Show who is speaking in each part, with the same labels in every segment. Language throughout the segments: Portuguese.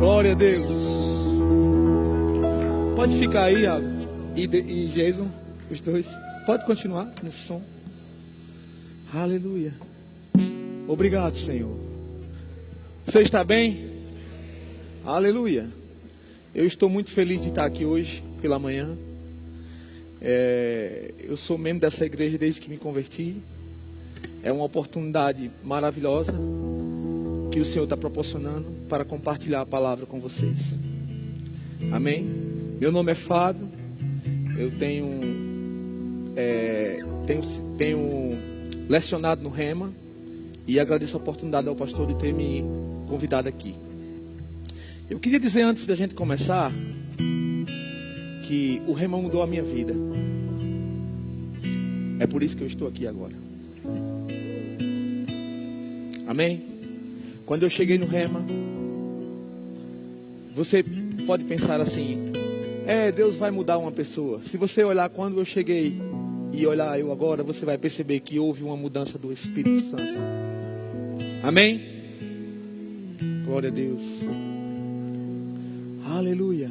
Speaker 1: Glória a Deus. Pode ficar aí, Iago e Jason, os dois. Pode continuar nesse som. Aleluia. Obrigado, Senhor. Você está bem? Aleluia. Eu estou muito feliz de estar aqui hoje, pela manhã. Eu sou membro dessa igreja desde que me converti. É uma oportunidade maravilhosa que o Senhor está proporcionando para compartilhar a palavra com vocês. Amém? Meu nome é Fábio. Eu tenho lecionado no Rema e agradeço a oportunidade ao pastor de ter me convidado aqui. Eu queria dizer antes da gente começar que o Rema mudou a minha vida. É por isso que eu estou aqui agora. Amém? Quando eu cheguei no Rema, você pode pensar assim: Deus vai mudar uma pessoa. Se você olhar quando eu cheguei e olhar eu agora, você vai perceber que houve uma mudança do Espírito Santo. Amém? Glória a Deus. Aleluia.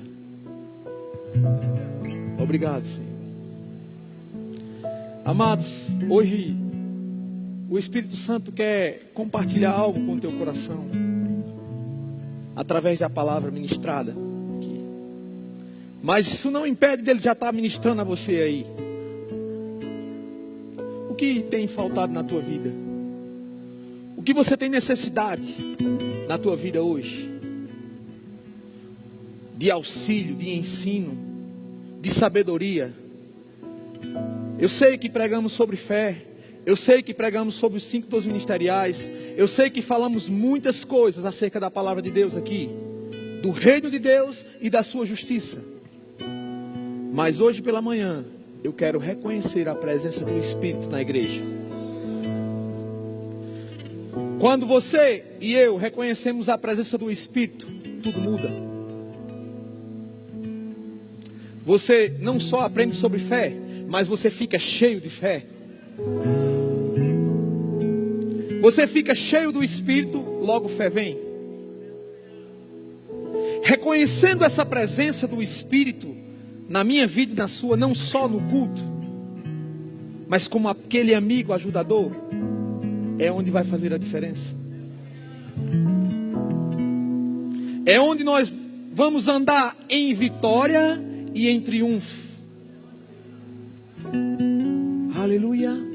Speaker 1: Obrigado, Senhor. Amados, hoje o Espírito Santo quer compartilhar algo com o teu coração através da palavra ministrada aqui. Mas isso não impede dele já estar ministrando a você aí. O que tem faltado na tua vida? O que você tem necessidade na tua vida hoje? De auxílio, de ensino, de sabedoria. Eu sei que pregamos sobre fé. Eu sei que pregamos sobre os 5 dons ministeriais. Eu sei que falamos muitas coisas acerca da palavra de Deus aqui, do reino de Deus e da sua justiça. Mas hoje pela manhã eu quero reconhecer a presença do Espírito na igreja. Quando você e eu reconhecemos a presença do Espírito, tudo muda. Você não só aprende sobre fé, mas você fica cheio de fé. Você fica cheio do Espírito, logo fé vem. Reconhecendo essa presença do Espírito na minha vida e na sua, não só no culto, mas como aquele amigo ajudador, é onde vai fazer a diferença. É onde nós vamos andar em vitória e em triunfo. Aleluia.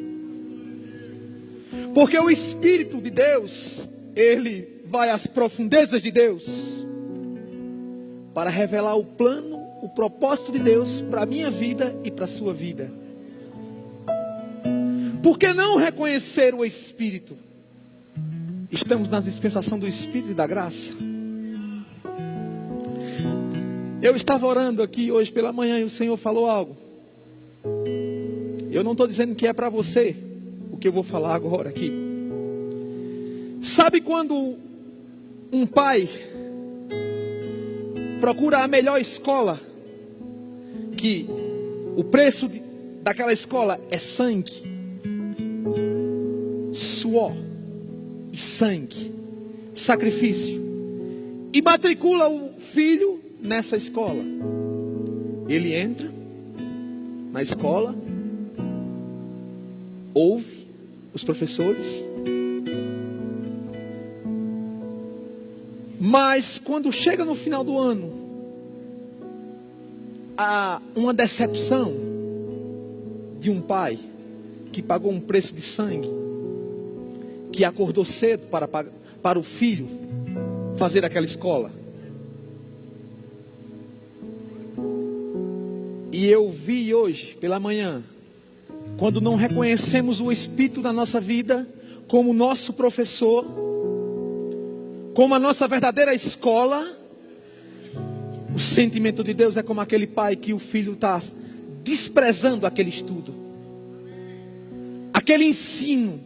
Speaker 1: Porque o Espírito de Deus, ele vai às profundezas de Deus para revelar o plano, o propósito de Deus para a minha vida e para a sua vida. Por que não reconhecer o Espírito? Estamos na dispensação do Espírito e da graça. Eu estava orando aqui hoje pela manhã e o Senhor falou algo. Eu não estou dizendo que é para você o que eu vou falar agora aqui. Sabe quando um pai procura a melhor escola, que o preço daquela escola é sangue, suor e sangue, sacrifício, e matricula o filho nessa escola? Ele entra na escola, ouve os professores, mas quando chega no final do ano, há uma decepção de um pai que pagou um preço de sangue, que acordou cedo para o filho fazer aquela escola. E eu vi hoje pela manhã, quando não reconhecemos o Espírito na nossa vida como nosso professor, como a nossa verdadeira escola, o sentimento de Deus é como aquele pai que o filho está desprezando aquele estudo, aquele ensino,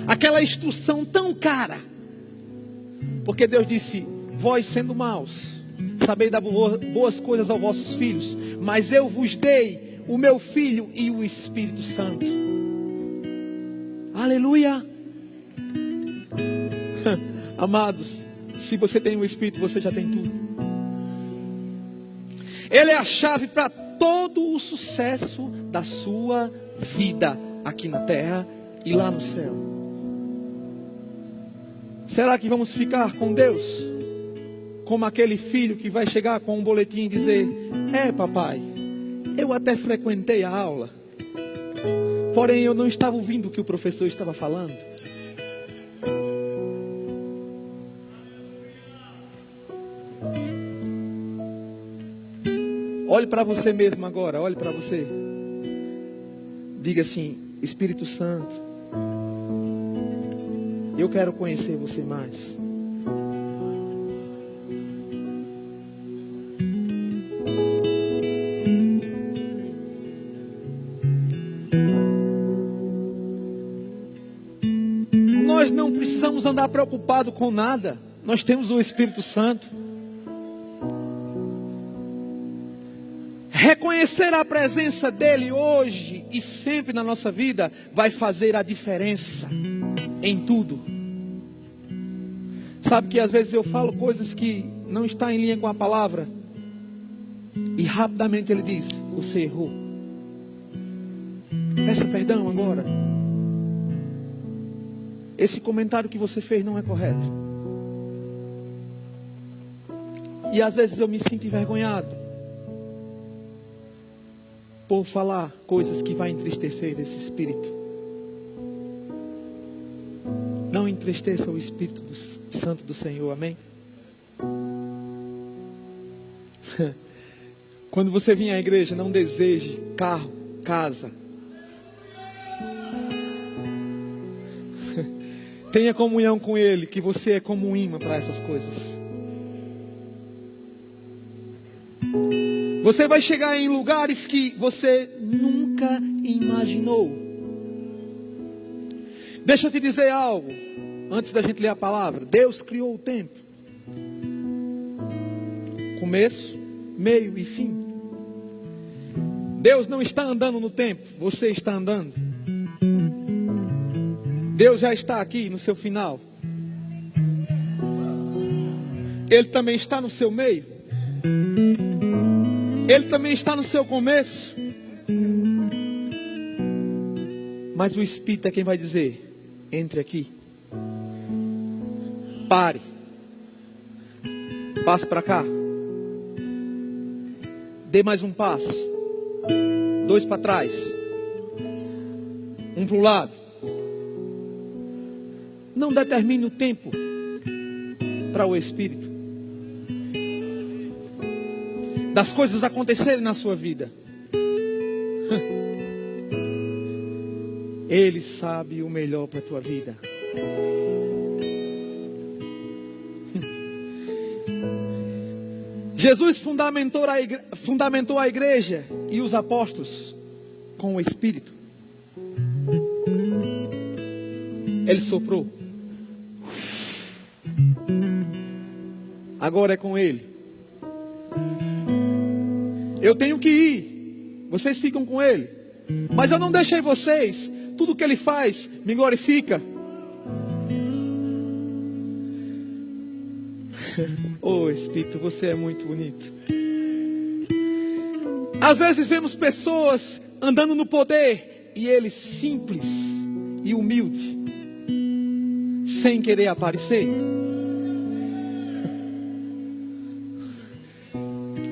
Speaker 1: aquela instrução tão cara. Porque Deus disse: vós sendo maus, sabeis dar boas coisas aos vossos filhos, mas eu vos dei o meu Filho e o Espírito Santo. Aleluia. Amados, Se você tem o Espírito, você já tem tudo. Ele é a chave para todo o sucesso da sua vida aqui na terra e lá no céu. Será que vamos ficar com Deus como aquele filho que vai chegar com um boletim e dizer: papai, eu até frequentei a aula, porém eu não estava ouvindo o que o professor estava falando? Olhe para você mesmo agora, olhe para você. Diga assim: Espírito Santo, eu quero conhecer você mais. Nós não precisamos andar preocupado com nada. Nós temos o Espírito Santo. Reconhecer a presença dele hoje e sempre na nossa vida vai fazer a diferença em tudo. Sabe que às vezes eu falo coisas que não estão em linha com a palavra e rapidamente ele diz: você errou. Peça perdão agora. Esse comentário que você fez não é correto. E às vezes eu me sinto envergonhado por falar coisas que vai entristecer esse Espírito. Não entristeça o Espírito Santo do Senhor, amém? Quando você vir à igreja, não deseje carro, casa. Tenha comunhão com Ele, que você é como um imã para essas coisas. Você vai chegar em lugares que você nunca imaginou. Deixa eu te dizer algo, antes da gente ler a palavra. Deus criou o tempo. Começo, meio e fim. Deus não está andando no tempo, você está andando. Deus já está aqui no seu final. Ele também está no seu meio. Ele também está no seu começo. Mas o Espírito é quem vai dizer: entre aqui. Pare. Passe para cá. Dê mais um passo. 2 para trás. 1 para o lado. Não determine o tempo para o Espírito das coisas acontecerem na sua vida. Ele sabe o melhor para a tua vida. Jesus fundamentou a igreja e os apóstolos com o Espírito. Ele soprou. Agora é com Ele. Eu tenho que ir. Vocês ficam com Ele. Mas eu não deixei vocês. Tudo que Ele faz me glorifica. Oh Espírito, você é muito bonito. Às vezes vemos pessoas andando no poder e Ele simples e humilde, sem querer aparecer.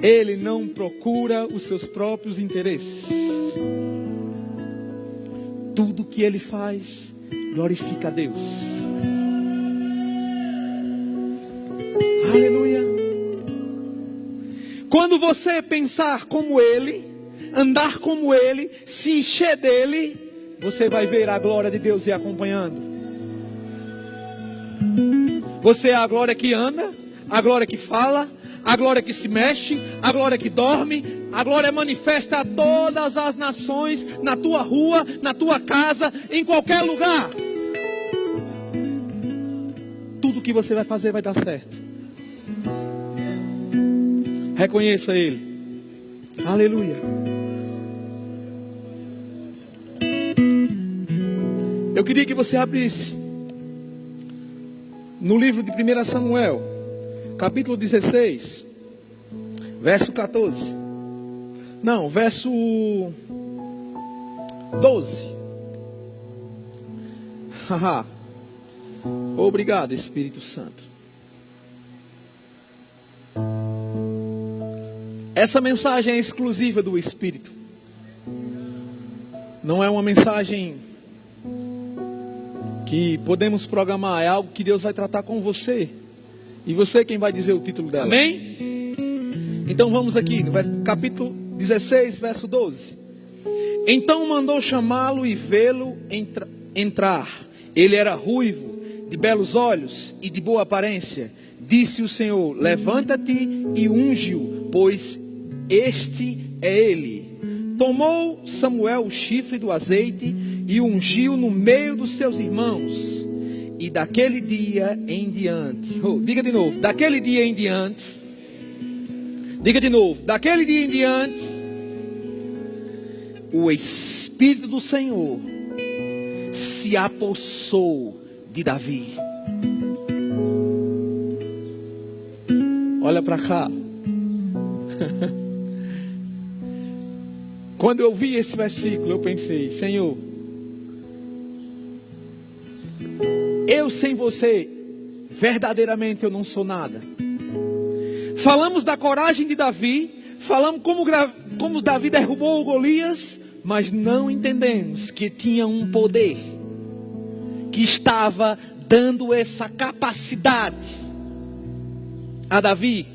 Speaker 1: Ele não procura os seus próprios interesses. Tudo que Ele faz glorifica a Deus. Aleluia. Quando você pensar como Ele, andar como Ele, se encher dEle, você vai ver a glória de Deus ir acompanhando. Você é a glória que anda, a glória que fala, a glória que se mexe, a glória que dorme, a glória manifesta a todas as nações, na tua rua, na tua casa, em qualquer lugar. Tudo que você vai fazer vai dar certo. Reconheça Ele. Aleluia. Eu queria que você abrisse no livro de 1 Samuel. capítulo 16, verso 14. Não, verso 12. Obrigado, Espírito Santo. Essa mensagem é exclusiva do Espírito. Não é uma mensagem que podemos programar. É algo que Deus vai tratar com você. E você quem vai dizer o título dela. Amém? Então vamos aqui no capítulo 16, verso 12. Então mandou chamá-lo e vê-lo entrar. Ele era ruivo, de belos olhos e de boa aparência. Disse o Senhor: levanta-te e unge-o, pois este é ele. Tomou Samuel o chifre do azeite e ungiu no meio dos seus irmãos. E daquele dia em diante, diga de novo, daquele dia em diante, diga de novo, daquele dia em diante, o Espírito do Senhor se apossou de Davi. Olha para cá. Quando eu vi esse versículo, eu pensei: Senhor, eu sem você, verdadeiramente eu não sou nada. Falamos da coragem de Davi, falamos como Davi derrubou o Golias, mas não entendemos que tinha um poder que estava dando essa capacidade a Davi.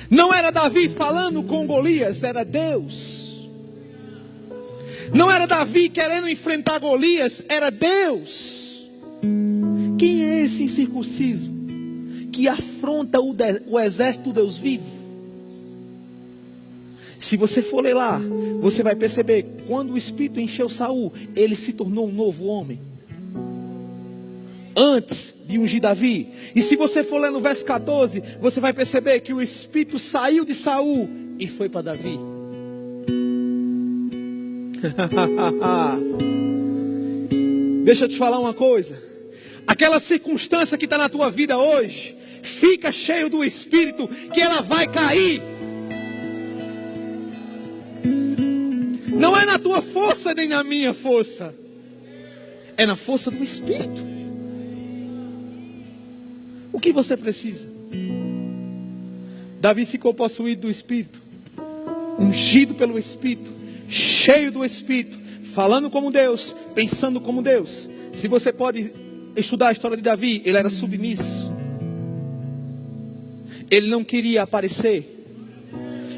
Speaker 1: Não era Davi falando com Golias, era Deus. Não era Davi querendo enfrentar Golias, era Deus. Quem é esse incircunciso que afronta o exército do Deus vivo? Se você for ler lá, você vai perceber, quando o Espírito encheu Saul, ele se tornou um novo homem. Antes de ungir Davi. E se você for ler no verso 14, você vai perceber que o Espírito saiu de Saul e foi para Davi. Deixa eu te falar uma coisa. Aquela circunstância que está na tua vida hoje, fica cheio do Espírito, que ela vai cair. Não é na tua força nem na minha força, é na força do Espírito. O que você precisa? Davi ficou possuído do Espírito, ungido pelo Espírito, cheio do Espírito, falando como Deus, pensando como Deus. Se você pode estudar a história de Davi, ele era submisso. Ele não queria aparecer.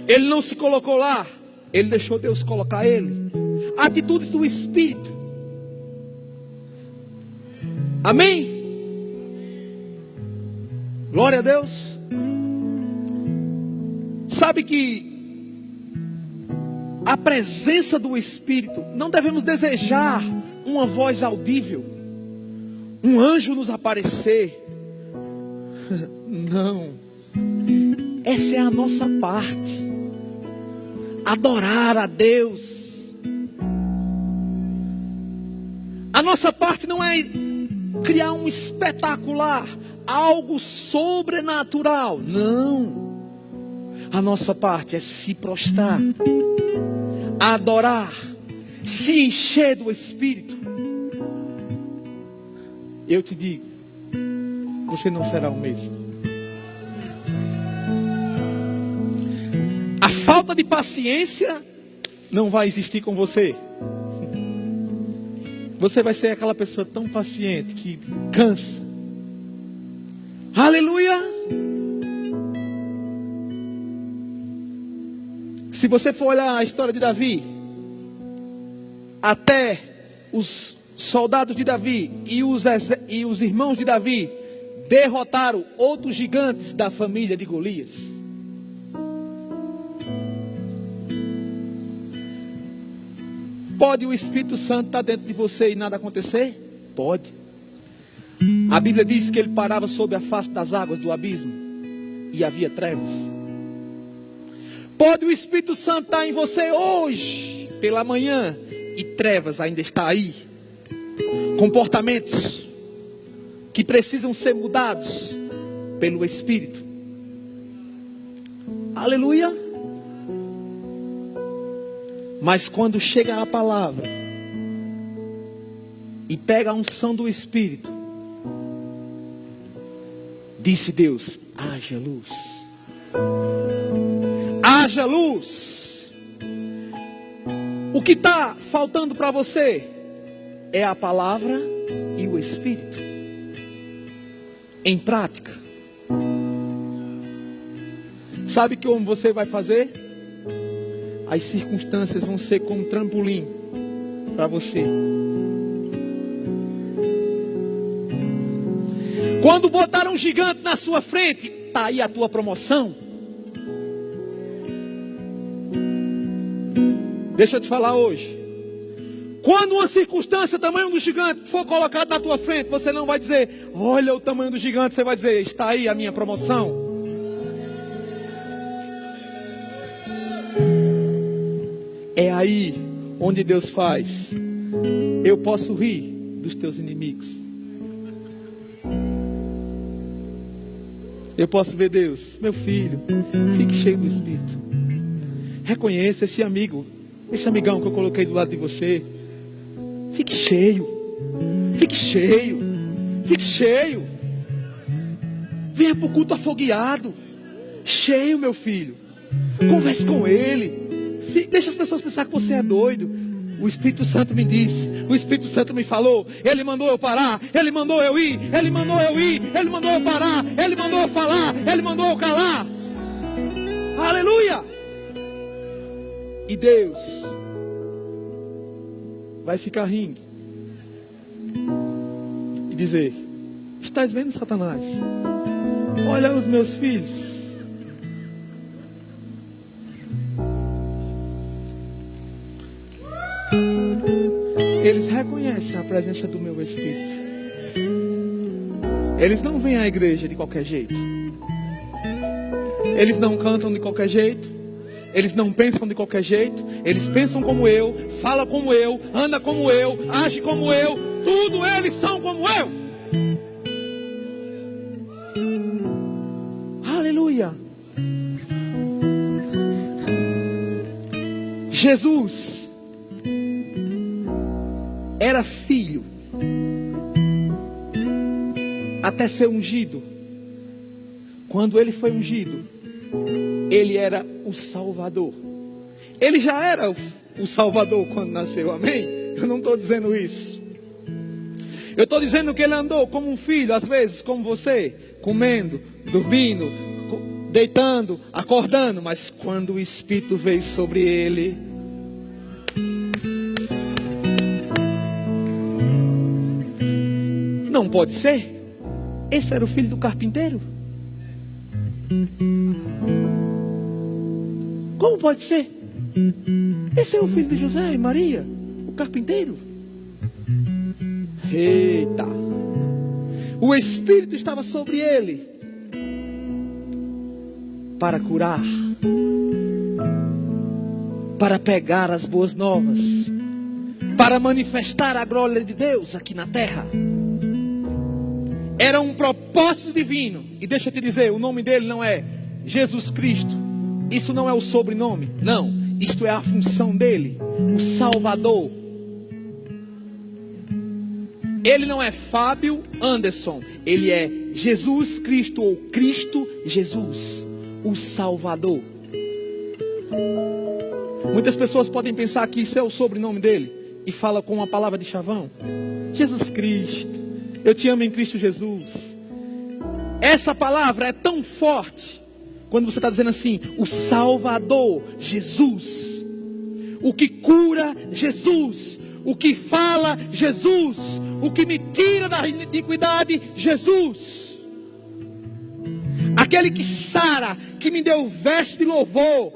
Speaker 1: Ele não se colocou lá. Ele deixou Deus colocar ele. Atitudes do Espírito. Amém? Glória a Deus. Sabe que a presença do Espírito, não devemos desejar uma voz audível, um anjo nos aparecer. Não. Essa é a nossa parte. Adorar a Deus. A nossa parte não é criar um espetacular, algo sobrenatural. Não. A nossa parte é se prostrar, adorar, se encher do Espírito. Eu te digo, você não será o mesmo. A falta de paciência não vai existir com você. Você vai ser aquela pessoa tão paciente que cansa. Aleluia! Se você for olhar a história de Davi, até os soldados de Davi e os irmãos de Davi derrotaram outros gigantes da família de Golias. Pode o Espírito Santo estar dentro de você e nada acontecer? Pode. A Bíblia diz que ele parava sobre a face das águas do abismo e havia trevas. Pode o Espírito Santo estar em você hoje, pela manhã, e trevas ainda está aí. Comportamentos que precisam ser mudados pelo Espírito. Aleluia. Mas quando chega a palavra e pega a unção do Espírito, disse Deus: haja luz. Haja luz. O que está faltando para você é a palavra e o Espírito em prática. Sabe como você vai fazer? As circunstâncias vão ser como um trampolim para você. Quando botaram um gigante na sua frente, está aí a tua promoção. Deixa eu te falar hoje. Quando uma circunstância, o tamanho do gigante, for colocada na tua frente, você não vai dizer: olha o tamanho do gigante. Você vai dizer: está aí a minha promoção. É aí onde Deus faz: eu posso rir dos teus inimigos. Eu posso ver Deus: meu filho, fique cheio do Espírito. Reconheça esse amigo, esse amigão que eu coloquei do lado de você. Fique cheio. Fique cheio. Fique cheio. Venha para o culto afogueado. Cheio, meu filho. Converse com ele. Deixa as pessoas pensar que você é doido. O Espírito Santo me disse, o Espírito Santo me falou, ele mandou eu parar, ele mandou eu ir, ele mandou eu ir, ele mandou eu parar, ele mandou eu falar, ele mandou eu calar. Aleluia! E Deus vai ficar rindo e dizer: estás vendo, Satanás? Olha os meus filhos. Eles reconhecem a presença do meu Espírito. Eles não vêm à igreja de qualquer jeito. Eles não cantam de qualquer jeito. Eles não pensam de qualquer jeito. Eles pensam como eu, falam como eu, andam como eu, agem como eu. Tudo eles são como eu. Aleluia. Jesus era filho até ser ungido. Quando ele foi ungido, ele era o Salvador. Ele já era o Salvador quando nasceu, amém? Eu não estou dizendo isso. Eu estou dizendo que ele andou como um filho, às vezes como você, comendo, dormindo, deitando, acordando. Mas quando o Espírito veio sobre ele, não pode ser. Esse era o filho do carpinteiro. Como pode ser? Esse é o filho de José e Maria, o carpinteiro. Eita! O Espírito estava sobre ele para curar, para pegar as boas novas, para manifestar a glória de Deus aqui na terra. Era um propósito divino. E deixa eu te dizer, o nome dele não é Jesus Cristo. Isso não é o sobrenome. Não, isto é a função dele, o Salvador. Ele não é Fábio Anderson. Ele é Jesus Cristo, ou Cristo Jesus, o Salvador. Muitas pessoas podem pensar que isso é o sobrenome dele e fala com uma palavra de chavão. Jesus Cristo. Eu te amo em Cristo Jesus. Essa palavra é tão forte quando você está dizendo assim: o Salvador, Jesus. O que cura, Jesus. O que fala, Jesus. O que me tira da iniquidade, Jesus. Aquele que sara, que me deu veste de louvor.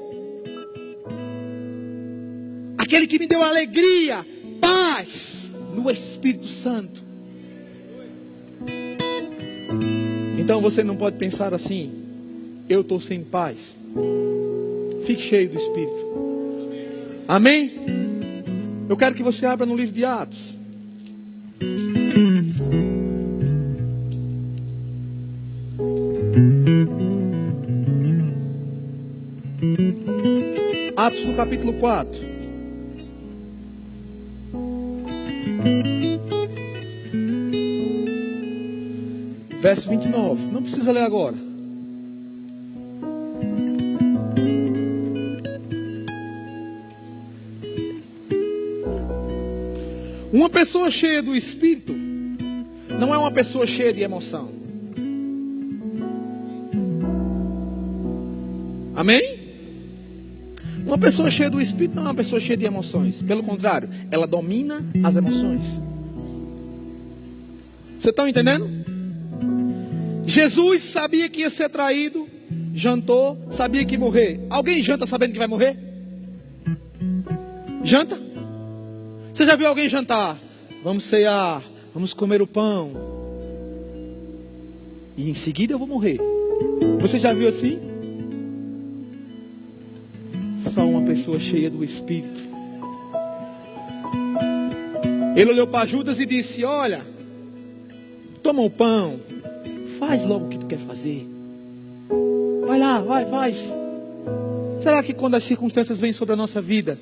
Speaker 1: Aquele que me deu alegria, paz no Espírito Santo. Então você não pode pensar assim: eu estou sem paz. Fique cheio do Espírito. Amém? Eu quero que você abra no livro de Atos. Atos no capítulo 4. Verso 29. Não precisa ler agora. Uma pessoa cheia do Espírito não é uma pessoa cheia de emoção. Amém? Uma pessoa cheia do Espírito não é uma pessoa cheia de emoções. Pelo contrário, ela domina as emoções. Você está entendendo? Jesus sabia que ia ser traído, jantou, sabia que ia morrer. Alguém janta sabendo que vai morrer? Janta? Você já viu alguém jantar? Vamos cear, vamos comer o pão. E em seguida eu vou morrer. Você já viu assim? Só uma pessoa cheia do Espírito. Ele olhou para Judas e disse: olha, toma o pão, faz logo o que tu quer fazer. Vai lá, vai, faz. Será que quando as circunstâncias vêm sobre a nossa vida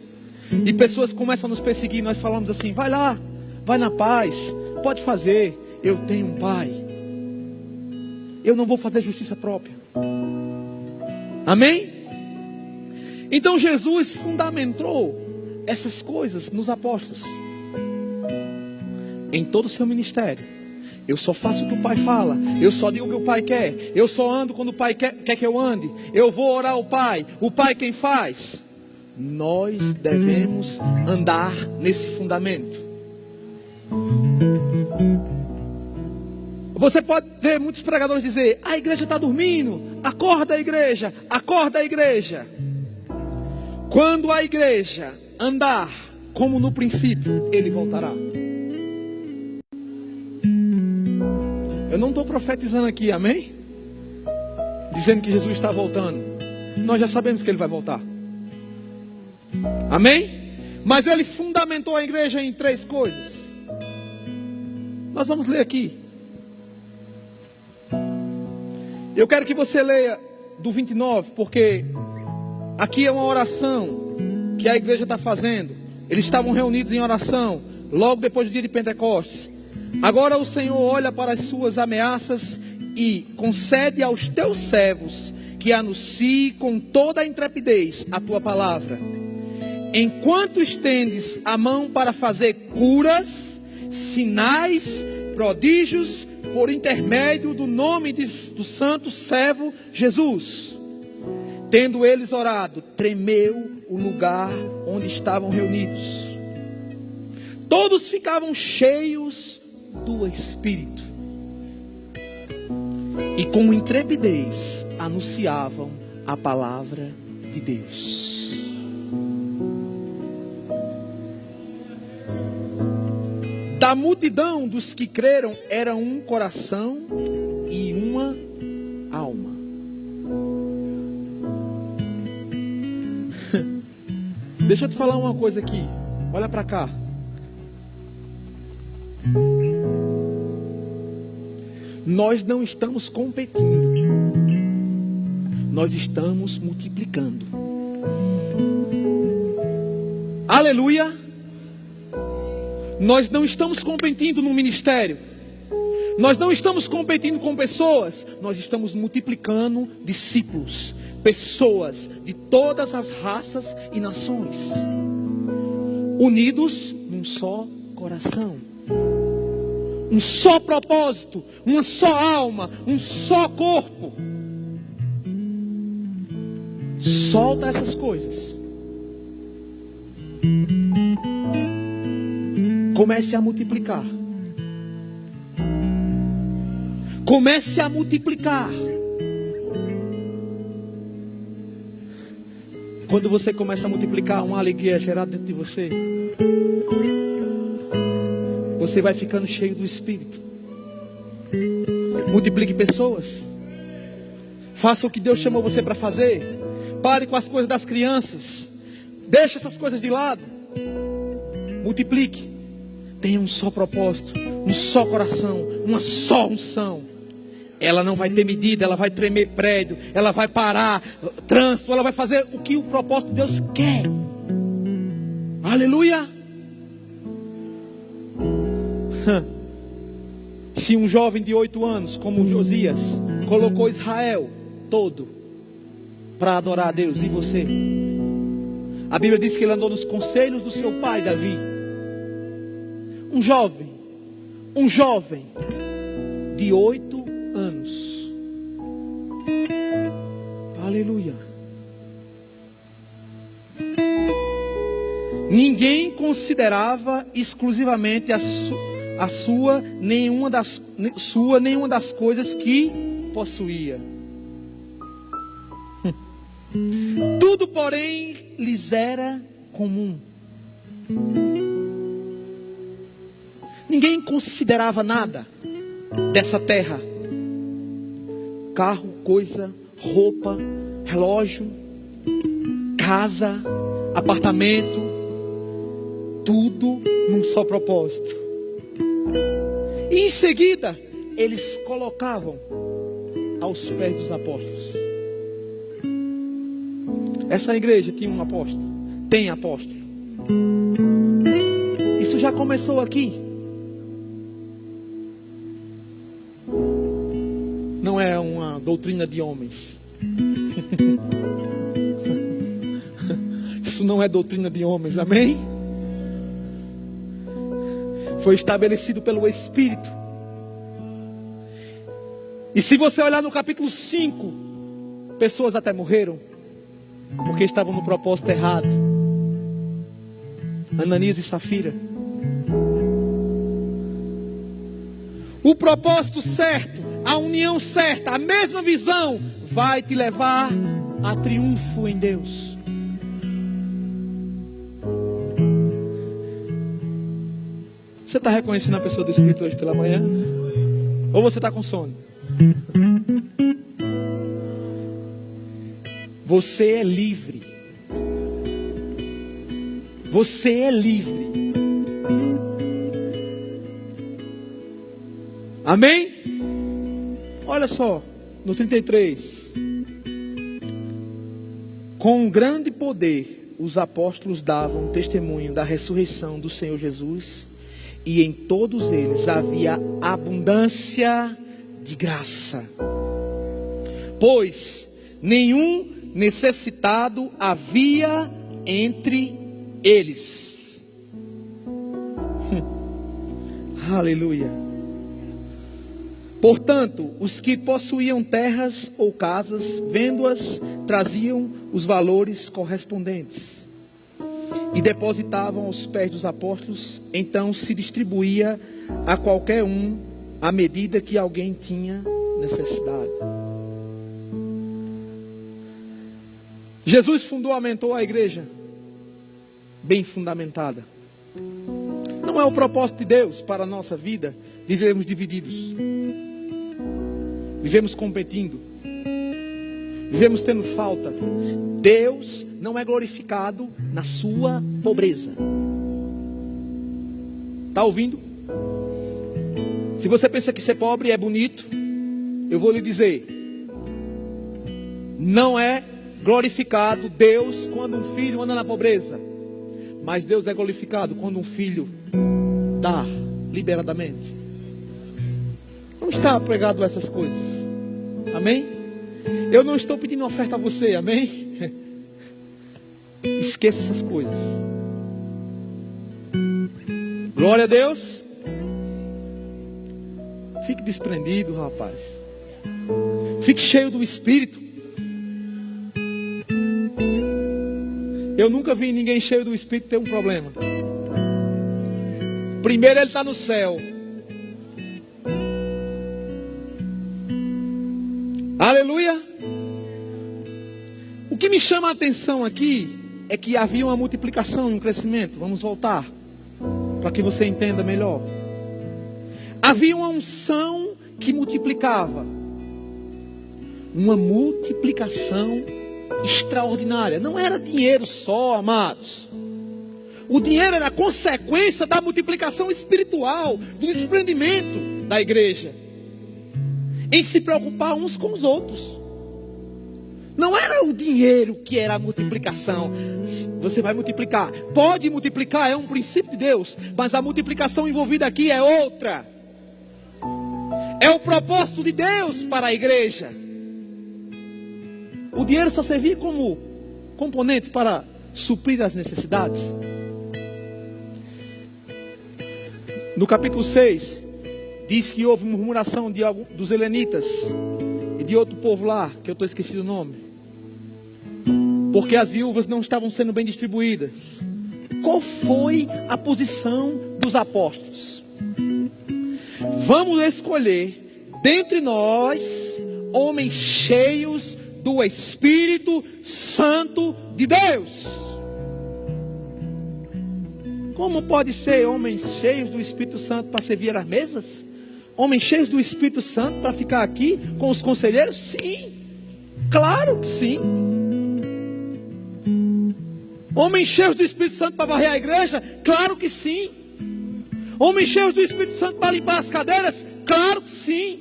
Speaker 1: e pessoas começam a nos perseguir, nós falamos assim: vai lá, vai na paz, pode fazer, eu tenho um pai, eu não vou fazer justiça própria. Amém? Então Jesus fundamentou essas coisas nos apóstolos. Em todo o seu ministério: eu só faço o que o Pai fala, eu só digo o que o Pai quer, eu só ando quando o Pai quer que eu ande, eu vou orar ao Pai, o Pai quem faz. Nós devemos andar nesse fundamento. Você pode ver muitos pregadores dizer: a igreja está dormindo, acorda a igreja, acorda a igreja. Quando a igreja andar como no princípio, Ele voltará. Eu não estou profetizando aqui, amém? Dizendo que Jesus está voltando. Nós já sabemos que Ele vai voltar. Amém? Mas Ele fundamentou a igreja em 3 coisas. Nós vamos ler aqui. Eu quero que você leia do 29, porque aqui é uma oração que a igreja está fazendo. Eles estavam reunidos em oração logo depois do dia de Pentecostes. Agora o Senhor olha para as suas ameaças e concede aos teus servos que anuncie com toda a intrepidez a tua palavra. Enquanto estendes a mão para fazer curas, sinais, prodígios, por intermédio do nome do santo servo Jesus. Tendo eles orado, tremeu o lugar onde estavam reunidos. Todos ficavam cheios do Espírito e com intrepidez anunciavam a palavra de Deus. Da multidão dos que creram era um coração e uma alma. Deixa eu te falar uma coisa aqui. Olha para cá. Nós não estamos competindo. Nós estamos multiplicando. Aleluia. Nós não estamos competindo no ministério. Nós não estamos competindo com pessoas. Nós estamos multiplicando discípulos. Pessoas de todas as raças e nações. Unidos num só coração. Um só propósito. Uma só alma. Um só corpo. Solta essas coisas. Comece a multiplicar. Comece a multiplicar. Quando você começa a multiplicar, uma alegria é gerada dentro de você. Você vai ficando cheio do Espírito. Multiplique pessoas. Faça o que Deus chamou você para fazer. Pare com as coisas das crianças. Deixe essas coisas de lado. Multiplique. Tenha um só propósito, um só coração, uma só unção. ela não vai ter medida, ela vai tremer prédio, ela vai parar trânsito, ela vai fazer o que o propósito de Deus quer. Aleluia! Se um jovem de 8 anos, como Josias, colocou Israel todo para adorar a Deus, e você? A Bíblia diz que ele andou nos conselhos do seu pai Davi. Um jovem de 8 anos. Aleluia. Ninguém considerava exclusivamente a sua nenhuma das coisas que possuía. Tudo, porém, lhes era comum. Ninguém considerava nada dessa terra. Carro, coisa, roupa, relógio, casa, apartamento, tudo num só propósito. E em seguida, eles colocavam aos pés dos apóstolos. Essa igreja tinha um apóstolo, tem apóstolo. Isso já começou aqui. Não é uma doutrina de homens. Isso não é doutrina de homens, amém? Foi estabelecido pelo Espírito. E se você olhar no capítulo 5, pessoas até morreram, porque estavam no propósito errado. Ananias e Safira. O propósito certo, a união certa, a mesma visão, vai te levar a triunfo em Deus. Você está reconhecendo a pessoa do Espírito hoje pela manhã? Ou você está com sono? Você é livre. Você é livre. Amém? Olha só, no 33. Com um grande poder, os apóstolos davam testemunho da ressurreição do Senhor Jesus, e em todos eles havia abundância de graça. Pois nenhum necessitado havia entre eles. Aleluia. Portanto, os que possuíam terras ou casas, vendo-as, traziam os valores correspondentes e depositavam aos pés dos apóstolos. Então se distribuía a qualquer um à medida que alguém tinha necessidade. Jesus fundamentou a igreja bem fundamentada. Não é o propósito de Deus para a nossa vida vivermos divididos, vivemos competindo, vivemos tendo falta. Deus não é glorificado na sua pobreza. Está ouvindo? Se você pensa que ser pobre é bonito, eu vou lhe dizer, não é glorificado Deus quando um filho anda na pobreza, mas Deus é glorificado quando um filho dá liberadamente. Não está pregado a essas coisas, amém? Eu não estou pedindo oferta a você, amém? Esqueça essas coisas. Glória a Deus. Fique desprendido, rapaz. Fique cheio do Espírito. Eu nunca vi ninguém cheio do Espírito ter um problema. Primeiro ele está no céu. Aleluia. O que me chama a atenção aqui é que havia uma multiplicação e um crescimento. Vamos voltar para que você entenda melhor. Havia uma unção que multiplicava. Uma multiplicação extraordinária. Não era dinheiro só, amados. O dinheiro era consequência da multiplicação espiritual, do desprendimento da igreja. em se preocupar uns com os outros. Não era o dinheiro que era a multiplicação. Você vai multiplicar. Pode multiplicar, é um princípio de Deus. Mas a multiplicação envolvida aqui é outra. É o propósito de Deus para a igreja. O dinheiro só servia como componente para suprir as necessidades. No capítulo 6, diz que houve murmuração dos helenitas e de outro povo lá, que eu estou esquecido o nome, porque as viúvas não estavam sendo bem distribuídas. Qual foi a posição dos apóstolos? Vamos escolher dentre nós homens cheios do Espírito Santo de Deus. Como pode ser homens cheios do Espírito Santo para servir às mesas? Homens cheios do Espírito Santo para ficar aqui com os conselheiros? Sim, claro que sim. Homens cheios do Espírito Santo para varrer a igreja? Claro que sim. Homens cheios do Espírito Santo para limpar as cadeiras? Claro que sim.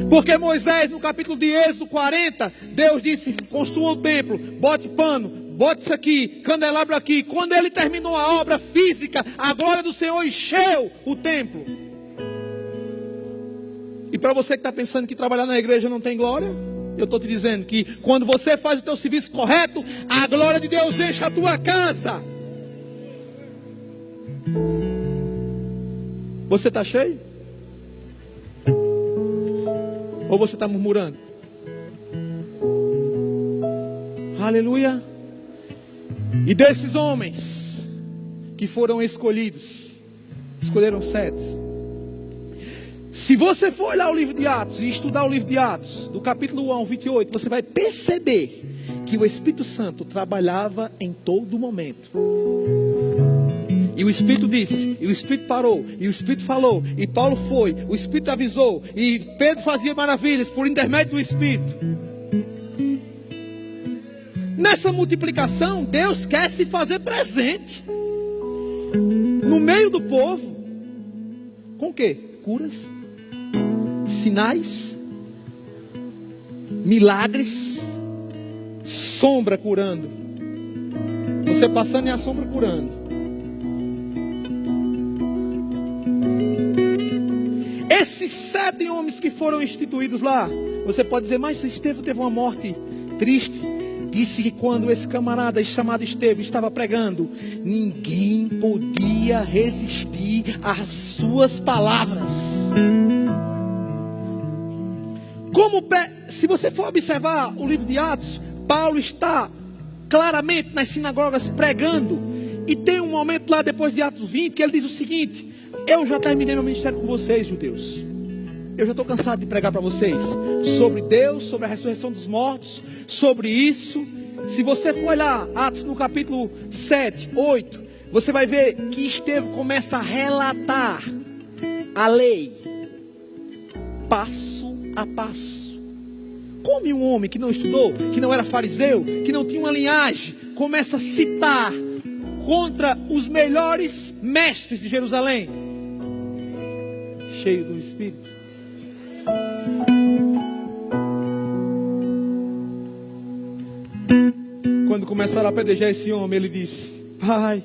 Speaker 1: Porque Moisés, no capítulo de Êxodo 40, Deus disse: construa o templo, bote pano, bote isso aqui, candelabro aqui. Quando ele terminou a obra física, a glória do Senhor encheu o templo. E para você que está pensando que trabalhar na igreja não tem glória, eu estou te dizendo que quando você faz o teu serviço correto, a glória de Deus enche a tua casa. Você está cheio? Ou você está murmurando? Aleluia. E desses homens que foram escolhidos, escolheram 7. Se você for olhar o livro de Atos e estudar o livro de Atos, do capítulo 1 ao 28, você vai perceber que o Espírito Santo trabalhava em todo momento. E o Espírito disse, e o Espírito parou, e o Espírito falou, e Paulo foi, o Espírito avisou, e Pedro fazia maravilhas por intermédio do Espírito. Nessa multiplicação, Deus quer se fazer presente no meio do povo. Com o quê? Curas, sinais, milagres, sombra curando. Você passando e a sombra curando. Esses 7 homens que foram instituídos lá, você pode dizer: mas Estevão teve uma morte triste. Disse que quando esse camarada chamado Estevão estava pregando, ninguém podia resistir às suas palavras. Se você for observar o livro de Atos, Paulo está claramente nas sinagogas pregando. E tem um momento lá depois de Atos 20 que ele diz o seguinte: eu já terminei meu ministério com vocês, judeus. Eu já estou cansado de pregar para vocês sobre Deus, sobre a ressurreição dos mortos, sobre isso. Se você for olhar Atos no capítulo 7, 8, você vai ver que Estevão começa a relatar a lei, passo a passo. Como um homem que não estudou, que não era fariseu, que não tinha uma linhagem, começa a citar contra os melhores mestres de Jerusalém, cheio do Espírito. Quando começaram a apedrejar esse homem, ele disse: Pai,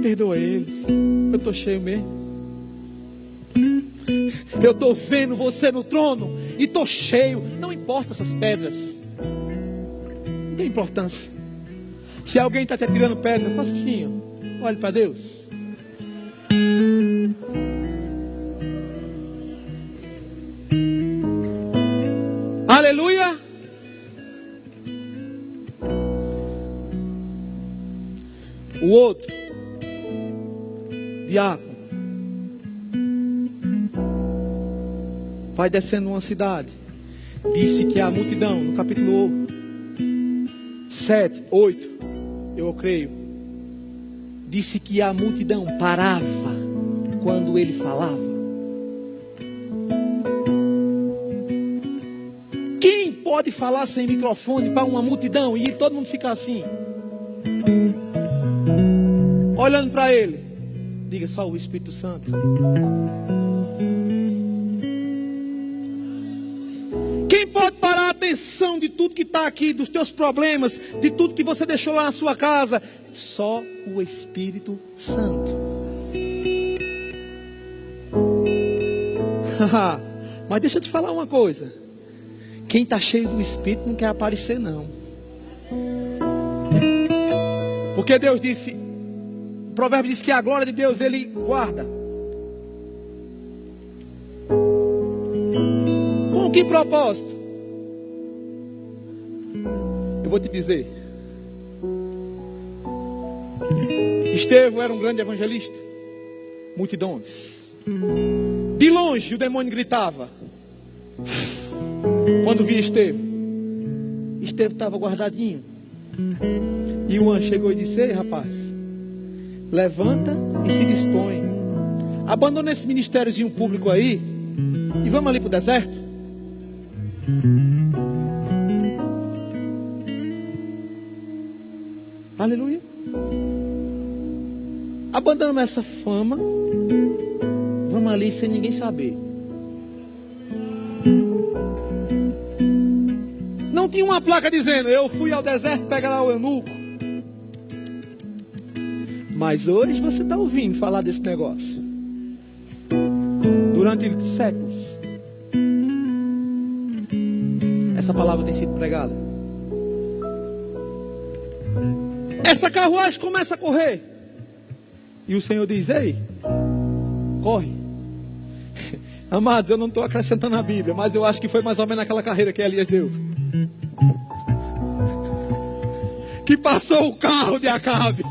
Speaker 1: perdoa eles, eu estou cheio mesmo. Eu estou vendo você no trono e estou cheio. Não importa essas pedras, não tem importância. Se alguém está te atirando pedra, faça assim, ó. Olhe para Deus. Aleluia. O outro diácono vai descendo uma cidade. Disse que a multidão, no capítulo 7, 8, eu creio, disse que a multidão parava quando ele falava. Quem pode falar sem microfone para uma multidão e todo mundo ficar assim, olhando para ele? Diga: só o Espírito Santo. dimensão de tudo que está aqui, dos teus problemas, de tudo que você deixou lá na sua casa. Só o Espírito Santo. Mas deixa eu te falar uma coisa. Quem está cheio do Espírito não quer aparecer, não. Porque Deus disse, o provérbio diz que a glória de Deus Ele guarda. Com que propósito? Eu vou te dizer. Estevão era um grande evangelista. Multidões. De longe o demônio gritava. Quando via Estevão. Estevão estava guardadinho. E o anjo chegou e disse: ei, rapaz, levanta e se dispõe. Abandona esse ministériozinho público aí e vamos ali para o deserto. Aleluia. Abandona essa fama. Vamos ali sem ninguém saber. Não tinha uma placa dizendo: eu fui ao deserto pegar lá o eunuco. Mas hoje você está ouvindo falar desse negócio. Durante séculos essa palavra tem sido pregada. Essa carruagem começa a correr. E o Senhor diz: ei, corre. Amados, eu não estou acrescentando a Bíblia, mas eu acho que foi mais ou menos aquela carreira que Elias deu. Que passou o carro de Acabe.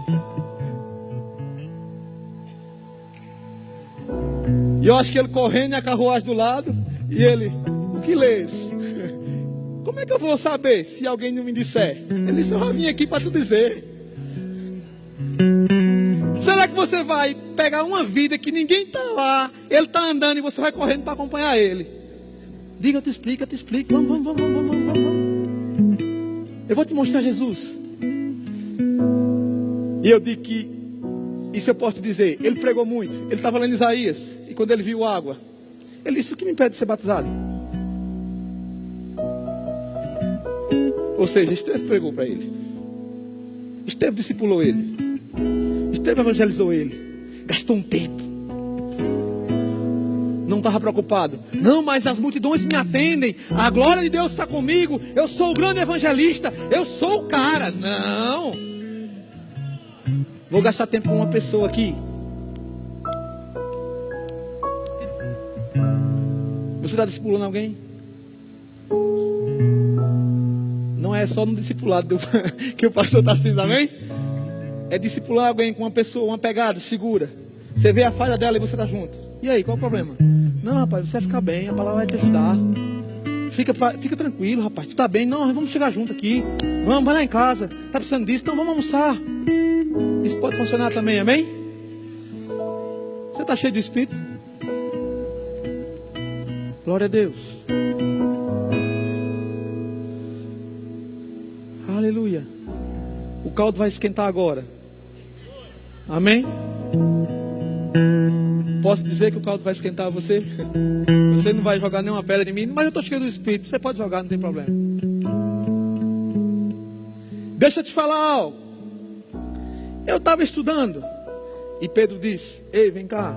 Speaker 1: E eu acho que ele correndo e a carruagem do lado. E ele: o que lês? Como é que eu vou saber se alguém não me disser? Ele disse: eu já vim aqui para tu dizer. Será que você vai pegar uma vida que ninguém está lá, ele está andando e você vai correndo para acompanhar ele? Diga, eu te explico, eu te explico. Vamos. Eu vou te mostrar Jesus. E eu digo que, isso eu posso te dizer, ele pregou muito. Ele estava lendo Isaías, e quando ele viu água, ele disse: o que me impede de ser batizado? Ou seja, Estevão pregou para ele. Estevão discipulou ele. Estevão evangelizou ele. Gastou um tempo. Não estava preocupado. Não, mas as multidões me atendem. A glória de Deus está comigo. Eu sou o grande evangelista. Eu sou o cara. Não. Vou gastar tempo com uma pessoa aqui. Você está discipulando alguém? Não é só no discipulado que o pastor está assim, amém? É discipular alguém com uma pessoa, uma pegada segura. Você vê a falha dela e você está junto. E aí, qual é o problema? Não, rapaz, você vai ficar bem, a palavra vai te ajudar. Fica tranquilo, rapaz, tu está bem. Não, vamos chegar junto aqui. Vamos, vai lá em casa. Está precisando disso? Não, vamos almoçar. Isso pode funcionar também, amém? Você está cheio do Espírito? Glória a Deus. Aleluia. O caldo vai esquentar agora. Amém? Posso dizer que o caldo vai esquentar você? Você não vai jogar nenhuma pedra em mim, mas eu estou cheio do Espírito. Você pode jogar, não tem problema. Deixa eu te falar algo. Eu estava estudando e Pedro disse: ei, vem cá.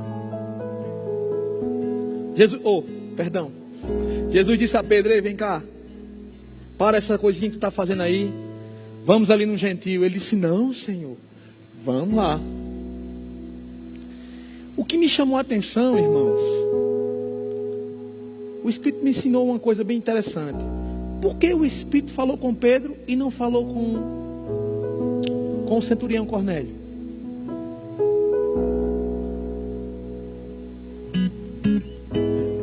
Speaker 1: Jesus disse a Pedro: ei, vem cá. Para essa coisinha que tu está fazendo aí. Vamos ali no gentio. Ele disse: não, Senhor. Vamos lá. O que me chamou a atenção, irmãos, o Espírito me ensinou uma coisa bem interessante. Por que o Espírito falou com Pedro e não falou com o centurião Cornélio?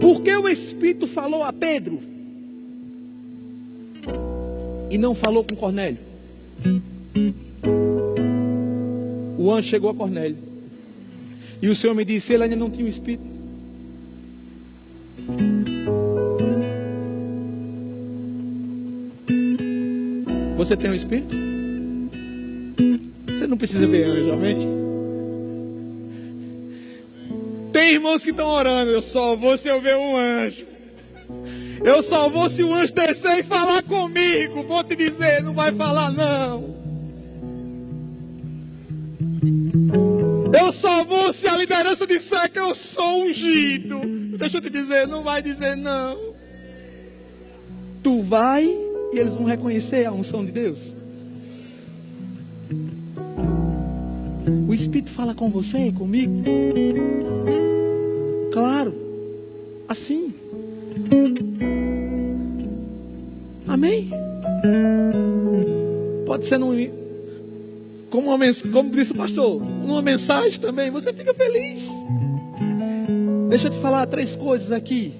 Speaker 1: Por que o Espírito falou a Pedro e não falou com Cornélio? O anjo chegou a Cornélio e o Senhor me disse: ele ainda não tinha o Espírito. Você tem o Espírito? Você não precisa ver anjo, amém? Tem irmãos que estão orando: eu só vou se eu ver um anjo. Eu só vou se o anjo descer e falar comigo. Vou te dizer, não vai falar não. Eu só vou se a liderança disser que eu sou ungido. Deixa eu te dizer, não vai dizer não. Tu vai e eles vão reconhecer a unção de Deus. O Espírito fala com você e comigo. Claro. Assim. Amém? Pode ser como disse o pastor, numa mensagem também, você fica feliz. Deixa eu te falar 3 coisas aqui,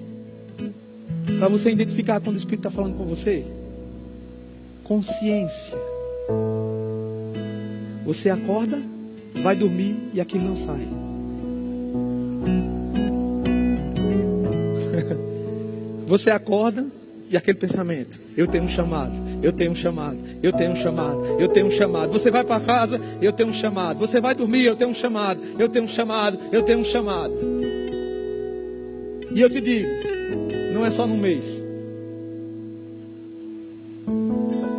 Speaker 1: para você identificar quando o Espírito está falando com você. Consciência. Você acorda, vai dormir e aquilo não sai. Você acorda e aquele pensamento: eu tenho um chamado, eu tenho um chamado, eu tenho um chamado, eu tenho um chamado. Você vai para casa, eu tenho um chamado. Você vai dormir, eu tenho um chamado, eu tenho um chamado, eu tenho um chamado. E eu te digo, não é só num mês.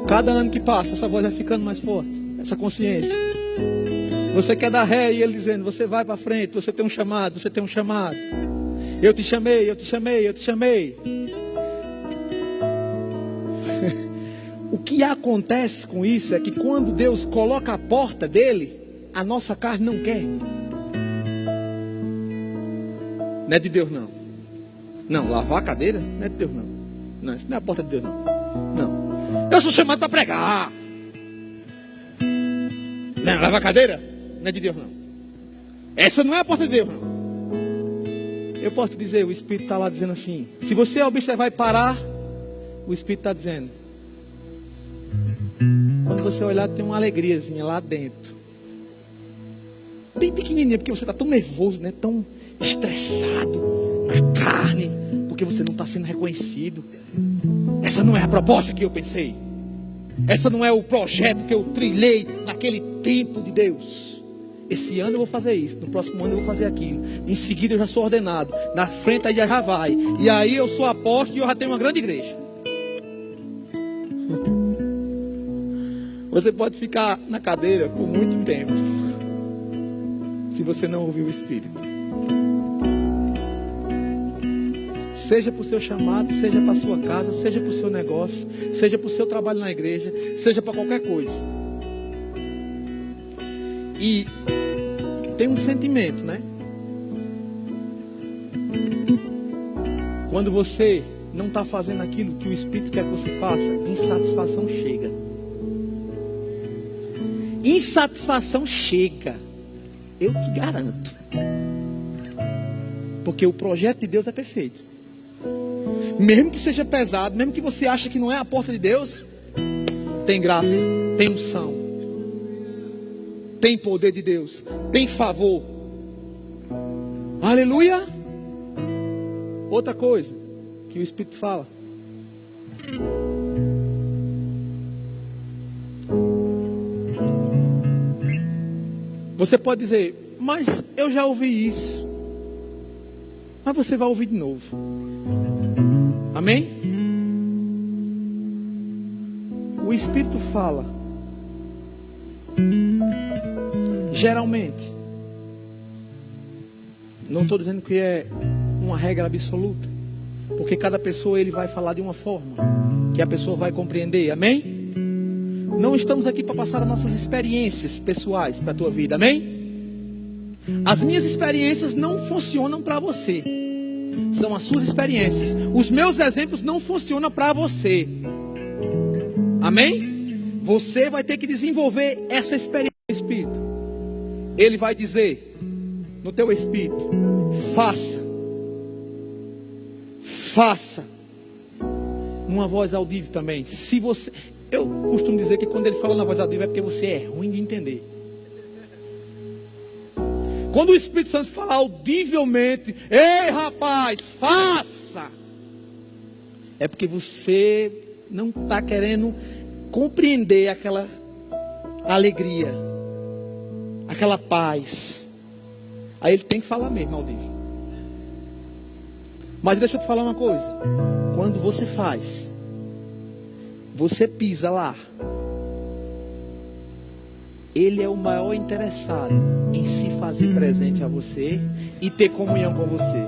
Speaker 1: Cada ano que passa, essa voz vai ficando mais forte, essa consciência. Você quer dar ré e ele dizendo: você vai para frente, você tem um chamado, você tem um chamado. Eu te chamei, eu te chamei, eu te chamei. O que acontece com isso é que quando Deus coloca a porta dele, a nossa carne não quer. Não é de Deus não. Não, lavar a cadeira não é de Deus não. Não, isso não é a porta de Deus não. Não. Eu sou chamado para pregar. Não, lavar a cadeira não é de Deus não. Essa não é a porta de Deus não. Eu posso te dizer, o Espírito está lá dizendo assim. Se você observar e parar, o Espírito está dizendo: quando você olhar, tem uma alegriazinha lá dentro. Bem pequenininha, porque você está tão nervoso, né? Tão estressado na carne, porque você não está sendo reconhecido. Essa não é a proposta que eu pensei. Essa não é o projeto que eu trilhei naquele tempo de Deus. Esse ano eu vou fazer isso, no próximo ano eu vou fazer aquilo. Em seguida eu já sou ordenado. Na frente aí já vai. E aí eu sou apóstolo e eu já tenho uma grande igreja. Você pode ficar na cadeira por muito tempo, se você não ouvir o Espírito. Seja para o seu chamado, seja para a sua casa, seja para o seu negócio, seja para o seu trabalho na igreja, seja para qualquer coisa. E tem um sentimento, né? Quando você não está fazendo aquilo que o Espírito quer que você faça, insatisfação chega. Insatisfação chega, eu te garanto. Porque o projeto de Deus é perfeito. Mesmo que seja pesado, mesmo que você ache que não é a porta de Deus, tem graça, tem unção, tem poder de Deus, tem favor. Aleluia. Outra coisa que o Espírito fala: você pode dizer, mas eu já ouvi isso. Mas você vai ouvir de novo. Amém? O Espírito fala. Geralmente. Não estou dizendo que é uma regra absoluta. Porque cada pessoa ele vai falar de uma forma que a pessoa vai compreender. Amém? Não estamos aqui para passar as nossas experiências pessoais para a tua vida. Amém? As minhas experiências não funcionam para você. São as suas experiências. Os meus exemplos não funcionam para você. Amém? Você vai ter que desenvolver essa experiência no Espírito. Ele vai dizer no teu espírito: faça. Faça. Numa voz audível também. Se você... Eu costumo dizer que quando ele fala na voz audível é porque você é ruim de entender. Quando o Espírito Santo fala audivelmente: ei rapaz, faça, é porque você não está querendo compreender aquela alegria, aquela paz. Aí ele tem que falar mesmo audível. Mas deixa eu te falar uma coisa. Quando você faz, você pisa lá, Ele é o maior interessado em se fazer presente a você e ter comunhão com você.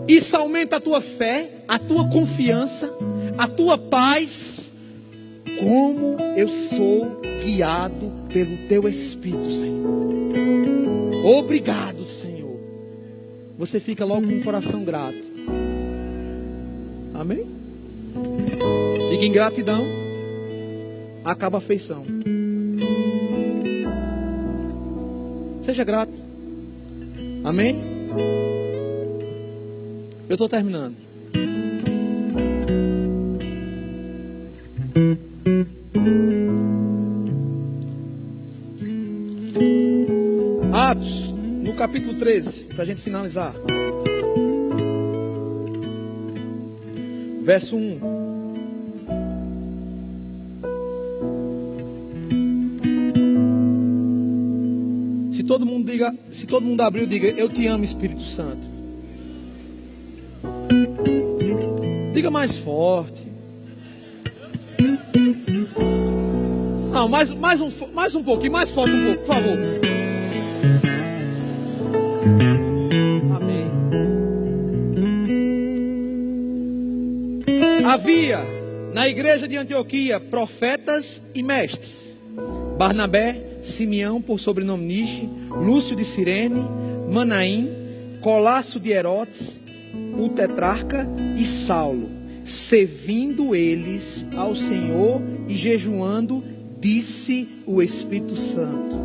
Speaker 1: Isso aumenta a tua fé, a tua confiança, a tua paz. Como eu sou guiado pelo teu Espírito, Senhor. Obrigado, Senhor. Você fica logo com o coração grato. Amém? Diga: ingratidão acaba a afeição. Seja grato. Amém? Eu estou terminando. Atos, no capítulo 13, para a gente finalizar. Verso 1. Se todo mundo abriu, diga: eu te amo, Espírito Santo. Diga mais forte. Não, mais um pouquinho, mais forte um pouco, por favor. Amém. Havia na igreja de Antioquia profetas e mestres: Barnabé, Simeão, por sobrenome Niche, Lúcio de Cirene, Manaim, Colasso de Herodes, o tetrarca, e Saulo. Servindo eles ao Senhor e jejuando, disse o Espírito Santo: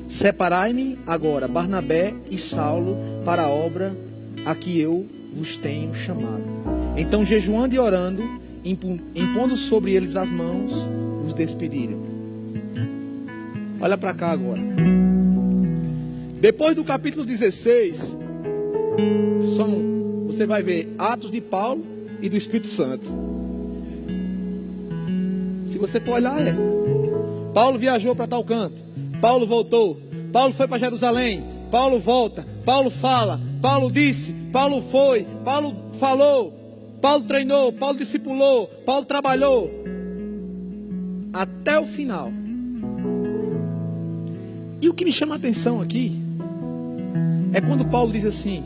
Speaker 1: separai-me agora Barnabé e Saulo para a obra a que eu vos tenho chamado. Então, jejuando e orando, impondo sobre eles as mãos, os despediram. Olha para cá agora. Depois do capítulo 16, você vai ver Atos de Paulo e do Espírito Santo. Se você for olhar, Paulo viajou para tal canto, Paulo voltou, Paulo foi para Jerusalém, Paulo volta, Paulo fala, Paulo disse, Paulo foi, Paulo falou, Paulo treinou, Paulo discipulou, Paulo trabalhou, até o final. E o que me chama a atenção aqui é quando Paulo diz assim: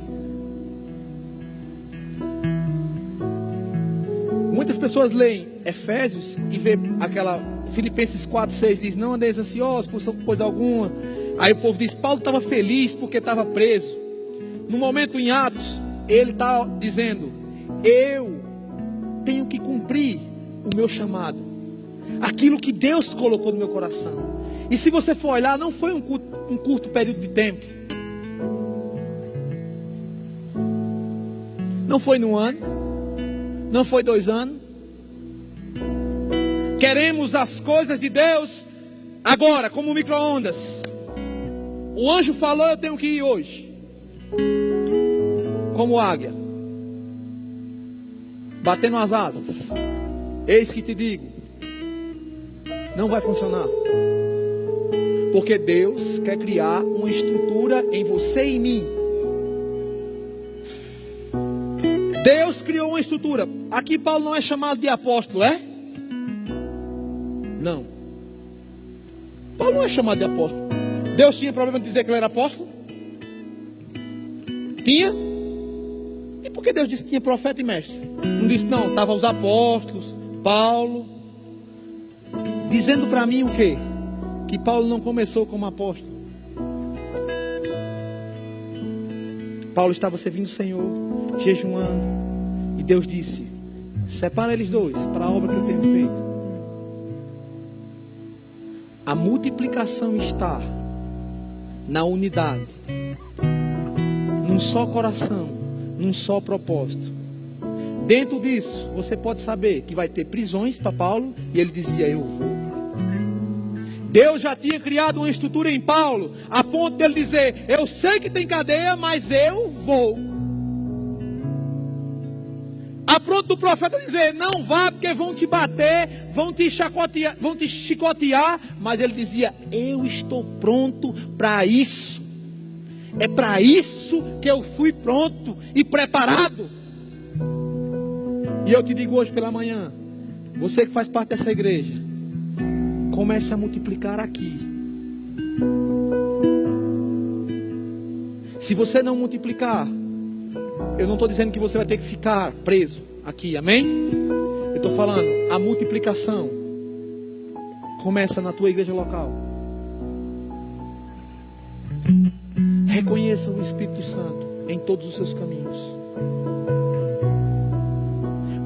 Speaker 1: muitas pessoas leem Efésios e vê aquela Filipenses 4:6, diz: não andeis ansiosos por coisa alguma. Aí o povo diz: Paulo estava feliz porque estava preso. No momento em Atos, ele está dizendo: eu tenho que cumprir o meu chamado, aquilo que Deus colocou no meu coração. E se você for olhar, não foi um curto período de tempo. Não foi num ano. Não foi 2 anos. Queremos as coisas de Deus agora, como micro-ondas. O anjo falou: eu tenho que ir hoje. Como águia, batendo as asas. Eis que te digo, não vai funcionar. Porque Deus quer criar uma estrutura em você e em mim. Deus criou uma estrutura. Aqui Paulo não é chamado de apóstolo, é? Não. Paulo não é chamado de apóstolo. Deus tinha problema de dizer que ele era apóstolo? Tinha? E por que Deus disse que tinha profeta e mestre? Não disse não, estavam os apóstolos, Paulo. Dizendo para mim o quê? Que Paulo não começou como apóstolo. Paulo estava servindo o Senhor, jejuando, e Deus disse: separa eles dois para a obra que eu tenho feito. A multiplicação está na unidade, num só coração, num só propósito. Dentro disso, você pode saber que vai ter prisões para Paulo, e ele dizia: eu vou. Deus já tinha criado uma estrutura em Paulo, a ponto dele dizer: eu sei que tem cadeia, mas eu vou. A ponto do profeta dizer: não vá, porque vão te bater, vão te chicotear. Mas ele dizia: eu estou pronto para isso. É para isso que eu fui pronto e preparado. E eu te digo hoje pela manhã, você que faz parte dessa igreja, comece a multiplicar aqui. Se você não multiplicar, eu não estou dizendo que você vai ter que ficar preso aqui, amém? Eu estou falando, a multiplicação começa na tua igreja local. Reconheça o Espírito Santo em todos os seus caminhos.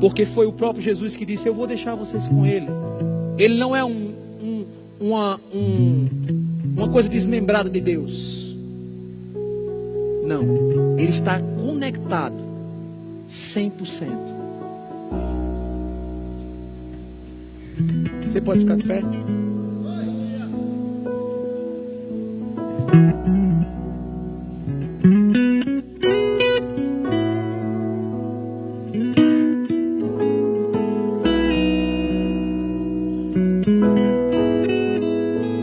Speaker 1: Porque foi o próprio Jesus que disse, eu vou deixar vocês com Ele. Ele não é uma coisa desmembrada de Deus. Não, Ele está conectado 100%. Você pode ficar de pé?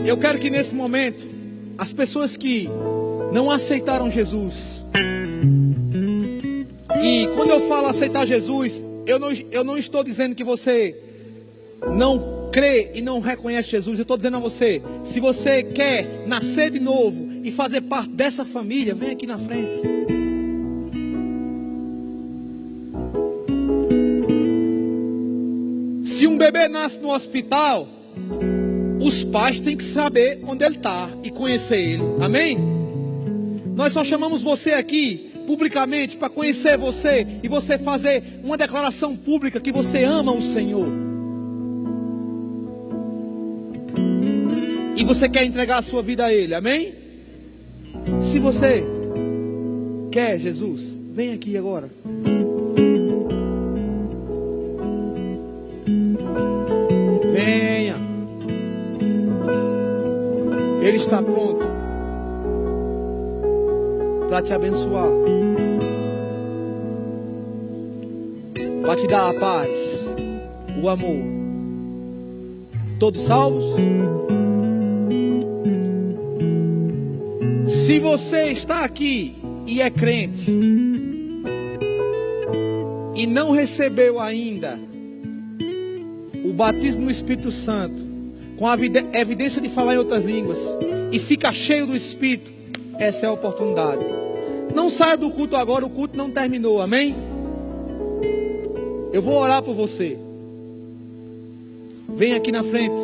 Speaker 1: Eu quero que nesse momento, as pessoas que não aceitaram Jesus, e quando eu falo aceitar Jesus, eu não estou dizendo que você não crê e não reconhece Jesus. Eu estou dizendo a você, se você quer nascer de novo e fazer parte dessa família, vem aqui na frente. Se um bebê nasce no hospital, os pais têm que saber onde ele está e conhecer ele, amém? Nós só chamamos você aqui publicamente para conhecer você e você fazer uma declaração pública que você ama o Senhor. E você quer entregar a sua vida a Ele, amém? Se você quer Jesus, vem aqui agora. Venha. Ele está pronto para te abençoar, para te dar a paz, o amor. Todos salvos? Se você está aqui e é crente e não recebeu ainda o batismo no Espírito Santo, com a evidência de falar em outras línguas, e fica cheio do Espírito, essa é a oportunidade. Não saia do culto agora, o culto não terminou, amém? Eu vou orar por você. Vem aqui na frente.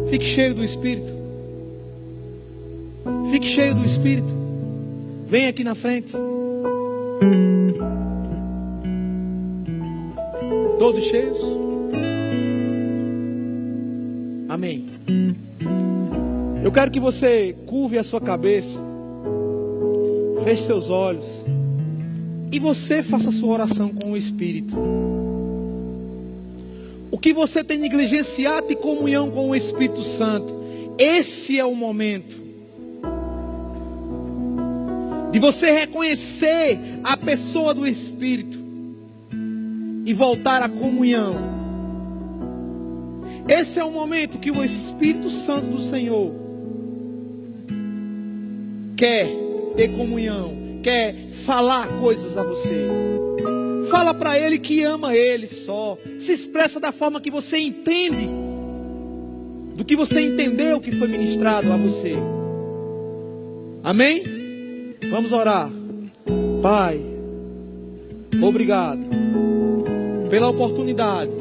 Speaker 1: Fique cheio do Espírito. Fique cheio do Espírito. Vem aqui na frente. Todos cheios? Amém. Eu quero que você curve a sua cabeça, feche seus olhos e você faça a sua oração com o Espírito. O que você tem negligenciado de comunhão com o Espírito Santo, esse é o momento de você reconhecer a pessoa do Espírito e voltar à comunhão. Esse é o momento que o Espírito Santo do Senhor quer ter comunhão, quer falar coisas a você. Fala para Ele que ama Ele só. Se expressa da forma que você entende, do que você entendeu que foi ministrado a você. Amém? Vamos orar. Pai, obrigado pela oportunidade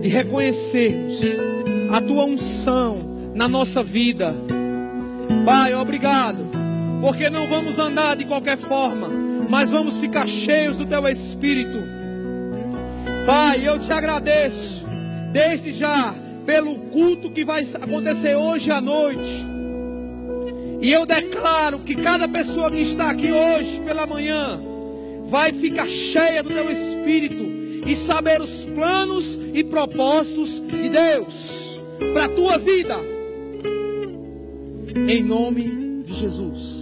Speaker 1: de reconhecermos a Tua unção na nossa vida. Pai, obrigado, porque não vamos andar de qualquer forma, mas vamos ficar cheios do Teu Espírito. Pai, eu te agradeço desde já pelo culto que vai acontecer hoje à noite. E eu declaro que cada pessoa que está aqui hoje pela manhã vai ficar cheia do Teu Espírito e saber os planos e propósitos de Deus para a tua vida. Em nome de Jesus.